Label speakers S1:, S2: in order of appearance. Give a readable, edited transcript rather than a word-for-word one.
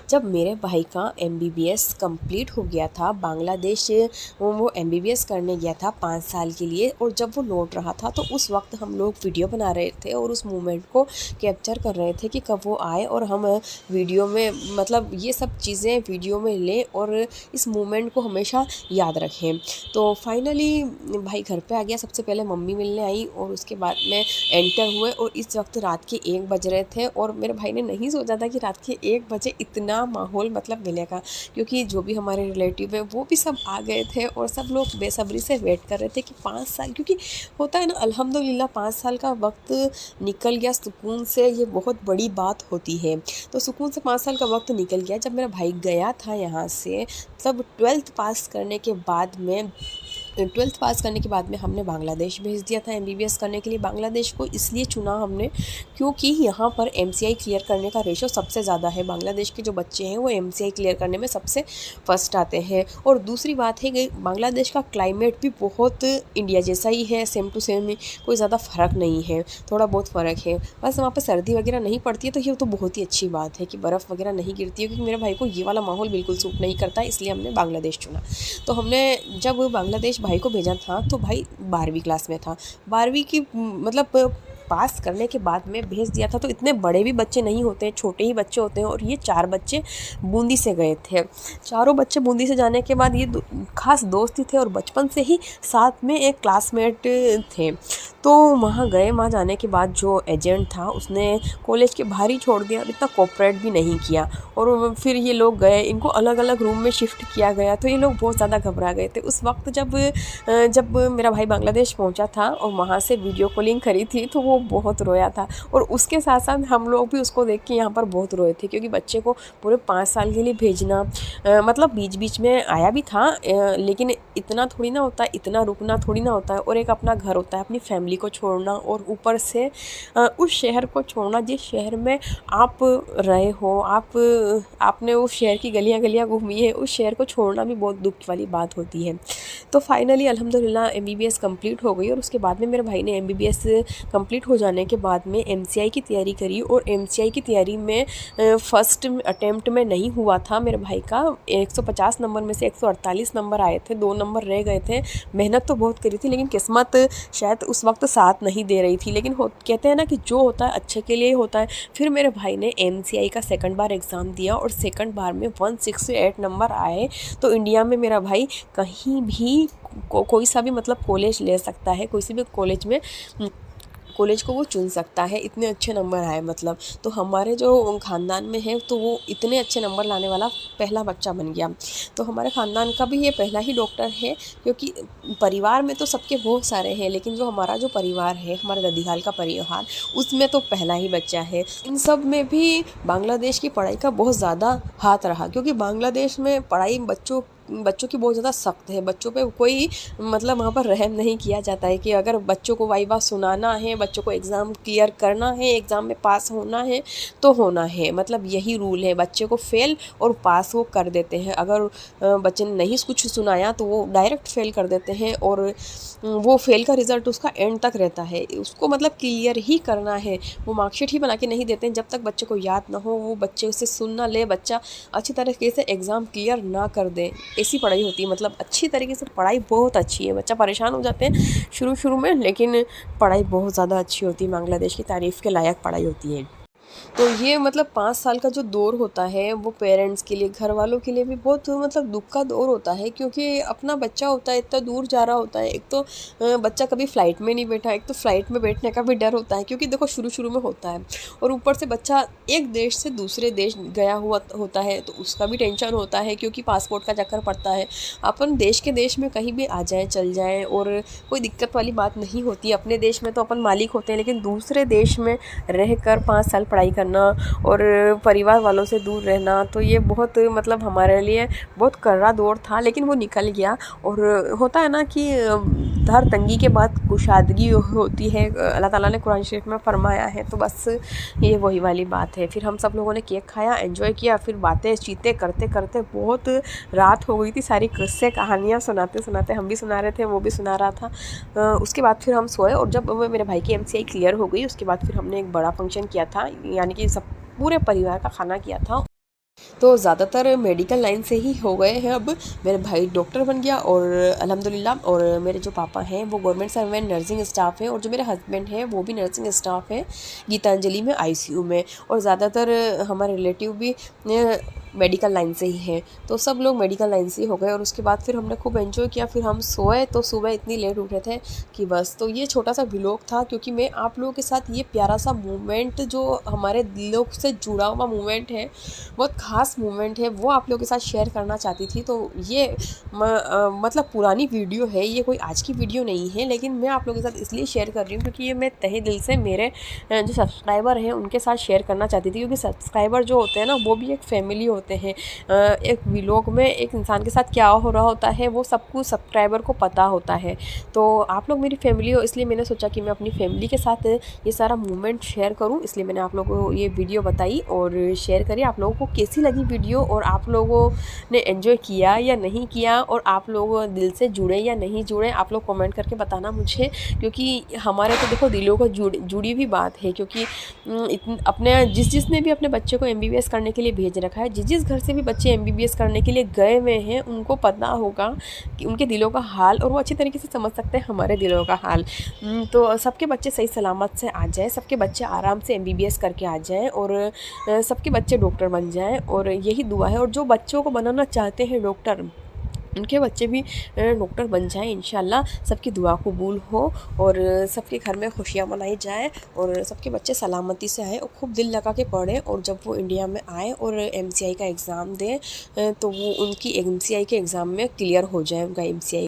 S1: जब मेरे भाई का एमबीबीएस कंप्लीट हो गया था, बांग्लादेश वो एमबीबीएस करने गया था 5 साल के लिए, और जब वो लौट रहा था तो उस वक्त हम लोग वीडियो बना रहे थे और उस मोमेंट को कैप्चर कर रहे थे कि कब वो आए और हम वीडियो में मतलब ये सब चीज़ें वीडियो में लें और इस मोमेंट को हमेशा याद रखें। तो फाइनली भाई घर पे आ गया। सबसे पहले मम्मी मिलने आई और उसके बाद में एंटर हुए, और इस वक्त रात के 1 बज रहे थे और मेरे भाई ने नहीं सोचा था कि रात के 1 बजे इतना माहौल मतलब मिलेगा, क्योंकि जो भी हमारे रिलेटिव है वो भी सब आ गए थे और सब लोग बेसब्री से वेट कर रहे थे कि 5 साल, क्योंकि होता है ना अल्हम्दुलिल्लाह 5 साल का वक्त निकल गया सुकून से, ये बहुत बड़ी बात होती है। तो सुकून से 5 साल का वक्त निकल गया। जब मेरा भाई गया था यहाँ से, तब 12th पास करने के बाद में 12th पास करने के बाद में हमने बांग्लादेश भेज दिया था एमबीबीएस करने के लिए। बांग्लादेश को इसलिए चुना हमने क्योंकि यहाँ पर एमसीआई क्लियर करने का रेशो सबसे ज़्यादा है। बांग्लादेश के जो बच्चे हैं वो एमसीआई क्लियर करने में सबसे फर्स्ट आते हैं। और दूसरी बात है कि बांग्लादेश का क्लाइमेट भी बहुत इंडिया जैसा ही है, सेम टू सेम, कोई ज़्यादा फ़र्क नहीं है, थोड़ा बहुत फ़र्क है। बस वहाँ पर सर्दी वगैरह नहीं पड़ती है, तो ये तो बहुत ही अच्छी बात है कि बर्फ़ वगैरह नहीं गिरती है, क्योंकि मेरे भाई को ये वाला माहौल बिल्कुल सूट नहीं करता, इसलिए हमने बांग्लादेश चुना। तो हमने जब बांग्लादेश भाई को भेजा था तो भाई 12वीं क्लास में था। 12वीं की मतलब पास करने के बाद में भेज दिया था, तो इतने बड़े भी बच्चे नहीं होते, छोटे ही बच्चे होते हैं। और ये 4 बच्चे बूंदी से गए थे। चारों बच्चे बूंदी से जाने के बाद ये खास दोस्त ही थे और बचपन से ही साथ में एक क्लासमेट थे। तो वहाँ गए, वहाँ जाने के बाद जो एजेंट था उसने कॉलेज के बाहर ही छोड़ दिया और इतना कोऑपरेट भी नहीं किया। और फिर ये लोग गए, इनको अलग अलग रूम में शिफ्ट किया गया, तो ये लोग बहुत ज़्यादा घबरा गए थे उस वक्त। जब मेरा भाई बांग्लादेश पहुंचा था और वहाँ से वीडियो कॉलिंग करी थी, तो वो बहुत रोया था। और उसके साथ साथ हम लोग भी उसको देख के यहाँ पर बहुत रोए थे, क्योंकि बच्चे को पूरे 5 साल के लिए भेजना, मतलब बीच बीच में आया भी था, लेकिन इतना थोड़ी ना होता है, इतना रुकना थोड़ी ना होता है। और एक अपना घर होता है, अपनी फैमिली को छोड़ना, और ऊपर से उस शहर को छोड़ना जिस शहर में आप रहे हो, आपने उस शहर की गलियां गलियां घूमी है, उस शहर को छोड़ना भी बहुत दुख वाली बात होती है। तो फाइनली अल्हम्दुलिल्लाह एमबीबीएस कंप्लीट हो गई। और उसके बाद में मेरे भाई ने एमबीबीएस कंप्लीट हो जाने के बाद में एमसीआई की तैयारी करी, और एमसीआई की तैयारी में फर्स्ट अटेम्प्ट में नहीं हुआ था मेरे भाई का। 150 नंबर में से 148 नंबर आए थे, 2 नंबर रह गए थे। मेहनत तो बहुत करी थी, लेकिन किस्मत शायद उस वक्त साथ नहीं दे रही थी। लेकिन कहते हैं ना कि जो होता है अच्छे के लिए ही होता है। फिर मेरे भाई ने एमसीआई का सेकंड बार एग्ज़ाम दिया और सेकंड बार में 168 नंबर आए। तो इंडिया में मेरा भाई कहीं भी कोई सा भी मतलब कॉलेज ले सकता है, कोई सी भी कॉलेज को वो चुन सकता है, इतने अच्छे नंबर आए मतलब। तो हमारे जो ख़ानदान में है, तो वो इतने अच्छे नंबर लाने वाला पहला बच्चा बन गया। तो हमारे ख़ानदान का भी ये पहला ही डॉक्टर है, क्योंकि परिवार में तो सबके बहुत सारे हैं, लेकिन जो हमारा जो परिवार है, हमारे ददीहाल का परिवार, उसमें तो पहला ही बच्चा है। इन सब में भी बांग्लादेश की पढ़ाई का बहुत ज़्यादा हाथ रहा, क्योंकि बांग्लादेश में पढ़ाई बच्चों की बहुत ज़्यादा सख्त है। बच्चों पे कोई मतलब वहाँ पर रहम नहीं किया जाता है कि अगर बच्चों को वाइवा सुनाना है, बच्चों को एग्ज़ाम क्लियर करना है, एग्ज़ाम में पास होना है तो होना है, मतलब यही रूल है। बच्चे को फेल और पास वो कर देते हैं। अगर बच्चे ने नहीं कुछ सुनाया तो वो डायरेक्ट फेल कर देते हैं, और वो फेल का रिज़ल्ट उसका एंड तक रहता है, उसको मतलब क्लियर ही करना है। वो मार्कशीट ही बना के नहीं देते हैं जब तक बच्चे को याद ना हो, वो बच्चे उसे सुन ना ले, बच्चा अच्छी तरीके से एग्ज़ाम क्लियर ना कर दे। ऐसी पढ़ाई होती है, मतलब अच्छी तरीके से पढ़ाई बहुत अच्छी है। बच्चा परेशान हो जाते हैं शुरू में, लेकिन पढ़ाई बहुत ज़्यादा अच्छी होती है। बांग्लादेश की तारीफ़ के लायक पढ़ाई होती है। तो ये मतलब 5 साल का जो दौर होता है, वो पेरेंट्स के लिए, घर वालों के लिए भी बहुत मतलब दुख का दौर होता है, क्योंकि अपना बच्चा होता है, इतना दूर जा रहा होता है। एक तो बच्चा कभी फ़्लाइट में नहीं बैठा, एक तो फ़्लाइट में बैठने का भी डर होता है, क्योंकि देखो शुरू में होता है। और ऊपर से बच्चा एक देश से दूसरे देश गया हुआ होता है, तो उसका भी टेंशन होता है, क्योंकि पासपोर्ट का चक्कर पड़ता है। अपन देश के देश में कहीं भी आ जाए, चल जाए, और कोई दिक्कत वाली बात नहीं होती। अपने देश में तो अपन मालिक होते हैं, लेकिन दूसरे देश में रहकर 5 साल पढ़ाई करना और परिवार वालों से दूर रहना, तो ये बहुत मतलब हमारे लिए बहुत कर्रा दौर था, लेकिन वो निकल गया। और होता है ना कि हर तंगी के बाद कुशादगी होती है, अल्लाह ताला ने कुरान शरीफ में फरमाया है। तो बस ये वही वाली बात है। फिर हम सब लोगों ने केक खाया, एंजॉय किया, फिर बातें चीतें करते करते बहुत रात हो गई थी। सारी किस्से कहानियाँ सुनाते सुनाते, हम भी सुना रहे थे, वो भी सुना रहा था। उसके बाद फिर हम सोए, और जब मेरे भाई की एमसीआई क्लियर हो गई, उसके बाद फिर हमने एक बड़ा फंक्शन किया था, यानी कि सब पूरे परिवार का खाना किया था। तो ज़्यादातर मेडिकल लाइन से ही हो गए हैं अब। मेरे भाई डॉक्टर बन गया और अल्हम्दुलिल्लाह, और मेरे जो पापा हैं वो गवर्नमेंट सर्वेंट नर्सिंग स्टाफ है, और जो मेरे हस्बैंड हैं वो भी नर्सिंग स्टाफ है गीतांजलि में आईसीयू में। और ज़्यादातर हमारे रिलेटिव भी मेडिकल लाइन से ही हैं, तो सब लोग मेडिकल लाइन से ही हो गए। और उसके बाद फिर हमने खूब एंजॉय किया। फिर हम सोए तो सुबह इतनी लेट उठे थे कि बस। तो ये छोटा सा व्लॉग था, क्योंकि मैं आप लोगों के साथ ये प्यारा सा मोमेंट जो हमारे दिलों से जुड़ा हुआ मोमेंट है, बहुत ख़ास मोमेंट है, वो आप लोगों के साथ शेयर करना चाहती थी। तो ये मतलब पुरानी वीडियो है, ये कोई आज की वीडियो नहीं है, लेकिन मैं आप लोगों के साथ इसलिए शेयर कर रही हूँ क्योंकि ये मैं तहे दिल से मेरे जो सब्सक्राइबर हैं उनके साथ शेयर करना चाहती थी। क्योंकि सब्सक्राइबर जो होते हैं ना, वो भी एक फैमिली होते हैं। एक व्लॉग में एक इंसान के साथ क्या हो रहा होता है वो सब कुछ सब्सक्राइबर को पता होता है। तो आप लोग मेरी फैमिली हो, इसलिए मैंने सोचा कि मैं अपनी फैमिली के साथ ये सारा मोमेंट शेयर करूं, इसलिए मैंने आप लोगों को ये वीडियो बताई और शेयर करी। आप लोगों को कैसी लगी वीडियो, और आप लोगों ने एंजॉय किया या नहीं किया, और आप लोग दिल से जुड़े या नहीं जुड़े, आप लोग कमेंट करके बताना मुझे। क्योंकि हमारे तो देखो दिलों को जुड़ी हुई बात है। क्योंकि अपने जिसने भी अपने बच्चे को एमबीबीएस करने के लिए भेज रखा है, जिस घर से भी बच्चे एमबीबीएस करने के लिए गए हुए हैं, उनको पता होगा कि उनके दिलों का हाल, और वो अच्छी तरीके से समझ सकते हैं हमारे दिलों का हाल। तो सबके बच्चे सही सलामत से आ जाए, सबके बच्चे आराम से एमबीबीएस करके आ जाएं, और सबके बच्चे डॉक्टर बन जाएं, और यही दुआ है। और जो बच्चों को बनाना चाहते हैं डॉक्टर, उनके बच्चे भी डॉक्टर बन जाएं इंशाल्लाह। सबकी दुआ कबूल हो, और सबके घर में खुशियाँ मनाई जाए, और सबके बच्चे सलामती से आए और खूब दिल लगा के पढ़ें। और जब वो इंडिया में आए और एमसीआई का एग्ज़ाम दें, तो वो उनकी एमसीआई के एग्ज़ाम में क्लियर हो जाए उनका एमसीआई।